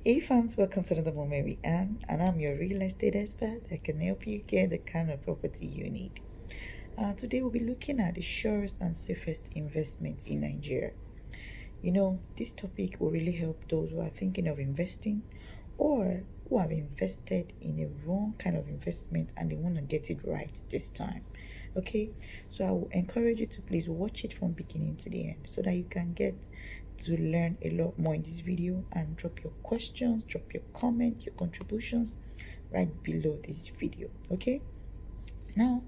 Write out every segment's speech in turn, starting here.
Hey fans, welcome to another moment with Anne, and I'm your real estate expert that can help you get the kind of property you need. Today we'll be looking at the surest and safest investment in Nigeria. This topic will really help those who are thinking of investing or who have invested in a wrong kind of investment and they want to get it right this time. Okay, so I will encourage you to please watch it from beginning to the end so that you can get to learn a lot more in this video, and drop your questions, drop your comments, your contributions right below this video. Okay, now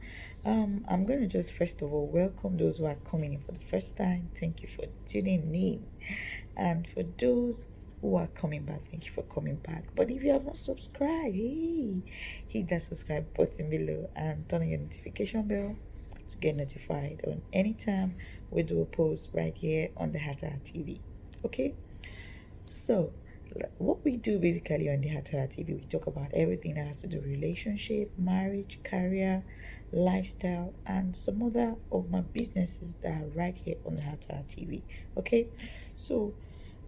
I'm going to just first of all welcome those who are coming in for the first time. Thank you for tuning in, and for those who are coming back, thank you for coming back. But if you have not subscribed, hey, hit that subscribe button below and turn on your notification bell to get notified on anytime we do a post right here on the Hatter TV. Okay, so what we do basically on the Hatter TV, we talk about everything that has to do with relationship, marriage, career, lifestyle, and some other of my businesses that are right here on the Hatter TV. Okay, so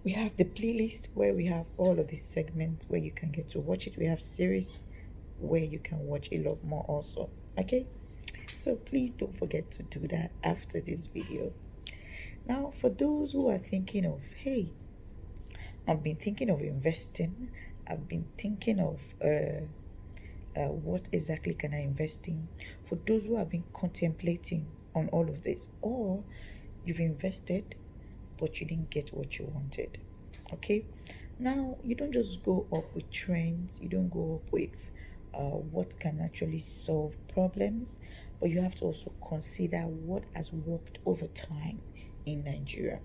we have the playlist where we have all of these segments where you can get to watch it. We have series where you can watch a lot more also. Okay, so please don't forget to do that after this video. Now, for those who are thinking of, hey, I've been thinking of investing, I've been thinking of what exactly can I invest in? For those who have been contemplating on all of this, or you've invested but you didn't get what you wanted. Okay, now you don't just go up with trends, you don't go up with what can actually solve problems, but you have to also consider what has worked over time in Nigeria.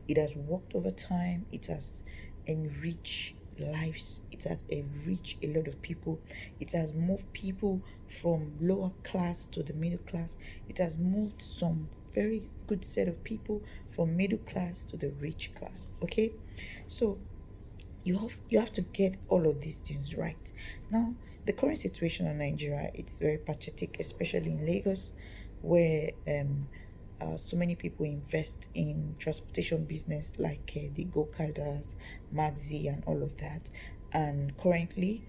It has worked over time, it has enriched lives, it has enriched a lot of people, it has moved people from lower class to the middle class, it has moved some very good set of people from middle class to the rich class. Okay, so you have to get all of these things right. Now, the current situation in Nigeria, it's very pathetic, especially in Lagos, where so many people invest in transportation business like the go-karters, Maxi, and all of that. And currently,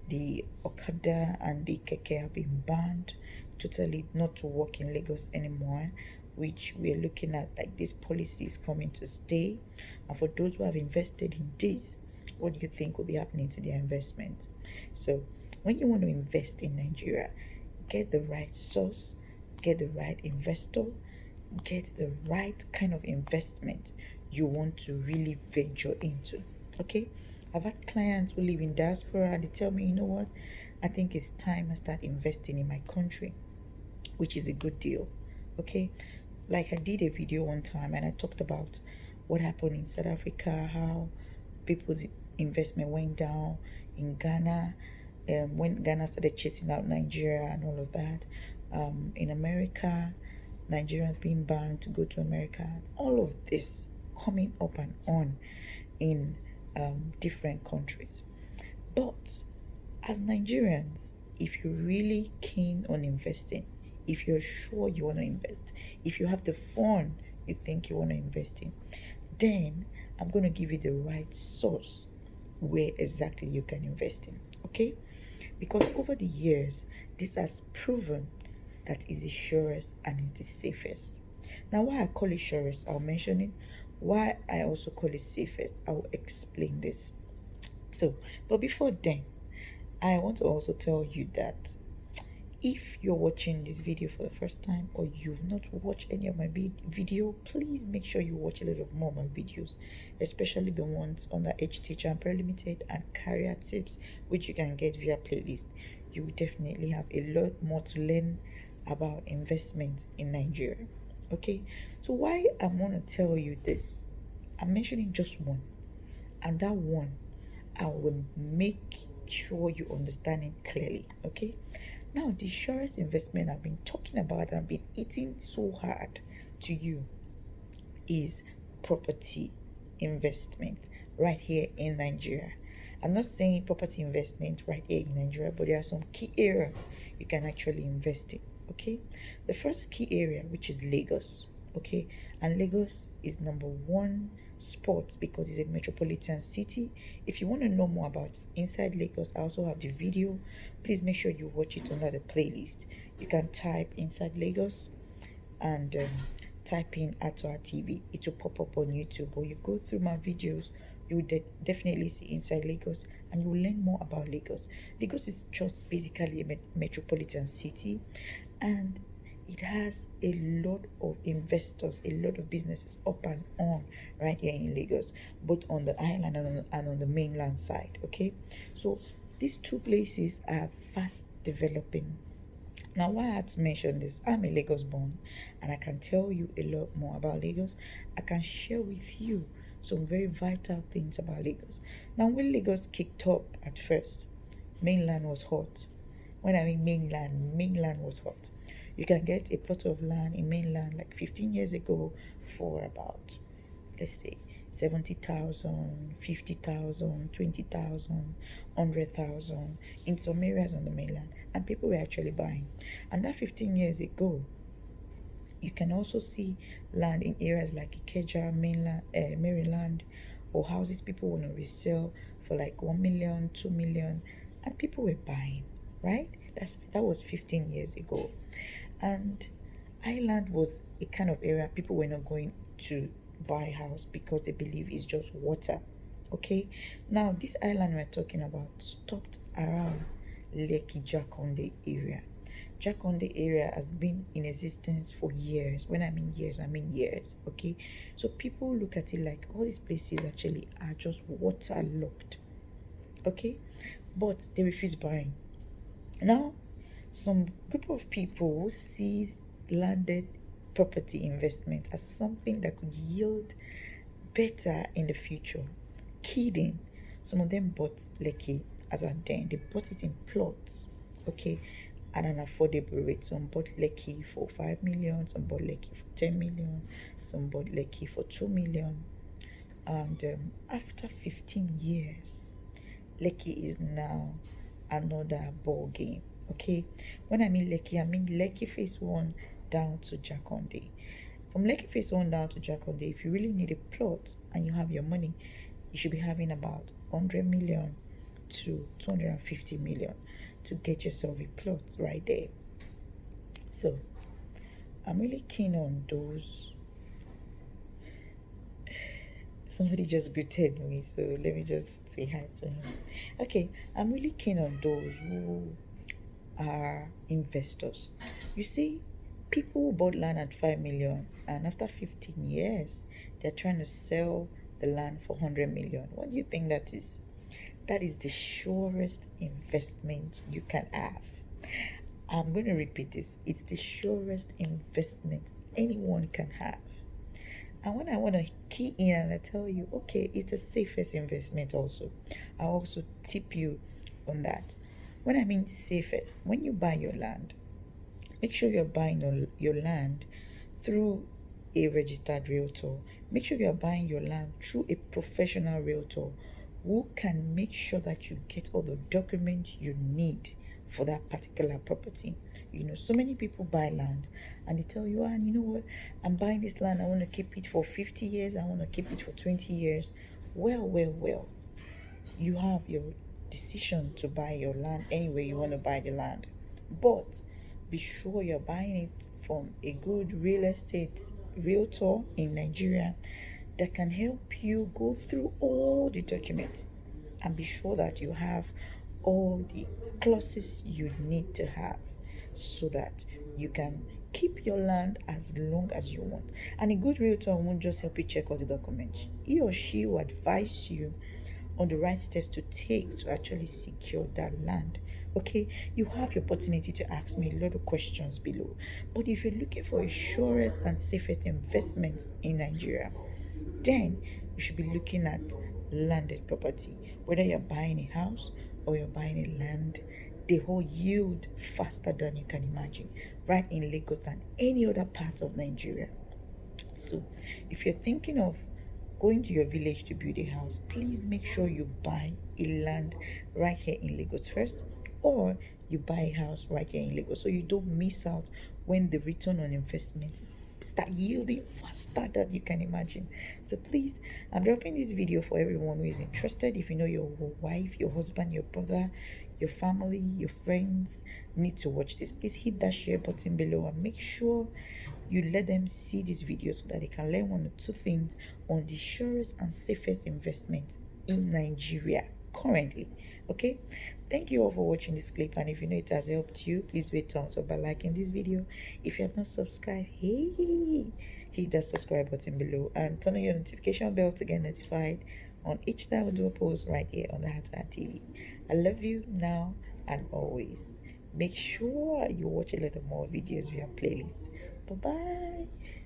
the Okada and the Keke have been banned totally not to work in Lagos anymore, which we are looking at like this policy is coming to stay. And for those who have invested in this, what do you think will be happening to their investment? So when you want to invest in Nigeria, get the right source, get the right investor, get the right kind of investment you want to really venture into. Okay, I've had clients who live in diaspora and they tell me, you know what, I think it's time I start investing in my country, which is a good deal. Okay, like I did a video one time and I talked about what happened in South Africa, how people's investment went down in Ghana, when Ghana started chasing out Nigeria and all of that. In America, Nigerians being banned to go to America, all of this coming up and on in different countries. But as Nigerians, if you're really keen on investing, if you're sure you want to invest, if you have the fund you think you want to invest in, then I'm going to give you the right source where exactly you can invest in. Okay, because over the years this has proven that is the surest and is the safest. Now, why I call it surest, I'll mention it. Why I also call it safest, I will explain this. So, but before then, I want to also tell you that if you're watching this video for the first time or you've not watched any of my video, please make sure you watch a lot of more of my videos, especially the ones on the HT Jumper Limited and career tips, which you can get via playlist. You will definitely have a lot more to learn about investment in Nigeria. Okay, so why I want to tell you this, I'm mentioning just one, and that one I will make sure you understand it clearly. Okay, now the surest investment I've been talking about and I've been eating so hard to you is property investment right here in Nigeria. I'm not saying property investment right here in Nigeria, but there are some key areas you can actually invest in. Okay, the first key area, which is Lagos. Okay, and Lagos is number one sports because it's a metropolitan city. If you want to know more about inside Lagos, I also have the video. Please make sure you watch it under the playlist. You can type inside Lagos and type in Atoa TV. It will pop up on YouTube. Or you go through my videos, you will definitely see inside Lagos and you will learn more about Lagos. Lagos is just basically a metropolitan city, and it has a lot of investors, a lot of businesses up and on right here in Lagos, both on the island and on the mainland side. Okay, so these two places are fast developing. Now, why I had to mention this, I'm a Lagos born and I can tell you a lot more about Lagos. I can share with you some very vital things about Lagos. Now, when Lagos kicked up at first, mainland was hot. When I mean mainland was hot. You can get a plot of land in mainland like 15 years ago for about, let's say, 70,000, 50,000, 20,000, 100,000 in some areas on the mainland, and people were actually buying. And that 15 years ago, you can also see land in areas like Ikeja, mainland, Maryland, or houses people want to resell for like 1 million, 2 million, and people were buying, right? That was 15 years ago. And island was a kind of area people were not going to buy house because they believe it's just water. Okay, now this island we're talking about stopped around Lekki Jakonde area. Jakonde area has been in existence for years. When I mean years, I mean years. Okay, so people look at it like all these places actually are just waterlogged. Okay, but they refuse buying. Now, some group of people who sees landed property investment as something that could yield better in the future. Kidding. Some of them bought Lekki as at then. They bought it in plots, okay, at an affordable rate. Some bought Lekki for 5 million, some bought Lekki for 10 million, some bought Lekki for 2 million. And after 15 years, Lekki is now another ball game. Okay, when I mean Lekki phase 1 down to Jakonde. From Lekki phase 1 down to Jakonde, if you really need a plot and you have your money, you should be having about 100 million to 250 million to get yourself a plot right there. So I'm really keen on those. Somebody just greeted me, so let me just say hi to him. Okay, I'm really keen on those who are investors. You see, people who bought land at 5 million and after 15 years they're trying to sell the land for 100 million. What do you think that is? That is the surest investment you can have. I'm going to repeat this. It's the surest investment anyone can have. And when I want to key in and I tell you, okay, it's the safest investment also, I'll also tip you on that. When I mean safest, when you buy your land, make sure you're buying your land through a registered realtor. Make sure you're buying your land through a professional realtor who can make sure that you get all the documents you need for that particular property. You know, so many people buy land and they tell you, and you know what, I'm buying this land, I want to keep it for 50 years, I want to keep it for 20 years. Well, you have your decision to buy your land anyway you want to buy the land, but be sure you're buying it from a good real estate realtor in Nigeria that can help you go through all the documents and be sure that you have all the clauses you need to have so that you can keep your land as long as you want. And a good realtor won't just help you check all the documents. He or she will advise you on the right steps to take to actually secure that land. Okay, you have the opportunity to ask me a lot of questions below. But if you're looking for a surest and safest investment in Nigeria, then you should be looking at landed property. Whether you're buying a house or you're buying a land, they all yield faster than you can imagine, right in Lagos and any other part of Nigeria. So if you're thinking of going to your village to build a house, please make sure you buy a land right here in Lagos first, or you buy a house right here in Lagos so you don't miss out when the return on investment start yielding faster than you can imagine. So please, I'm dropping this video for everyone who is interested. If you know your wife, your husband, your brother, your family, your friends need to watch this, please hit that share button below and make sure you let them see this video so that they can learn one or two things on the surest and safest investment in Nigeria currently. Okay, thank you all for watching this clip, and if you know it has helped you, please do a thumbs up by liking this video. If you have not subscribed, hey, hit that subscribe button below and turn on your notification bell to get notified on each time we do a post right here on the Heart TV. I love you now and always. Make sure you watch a lot of more videos via playlist. Bye bye.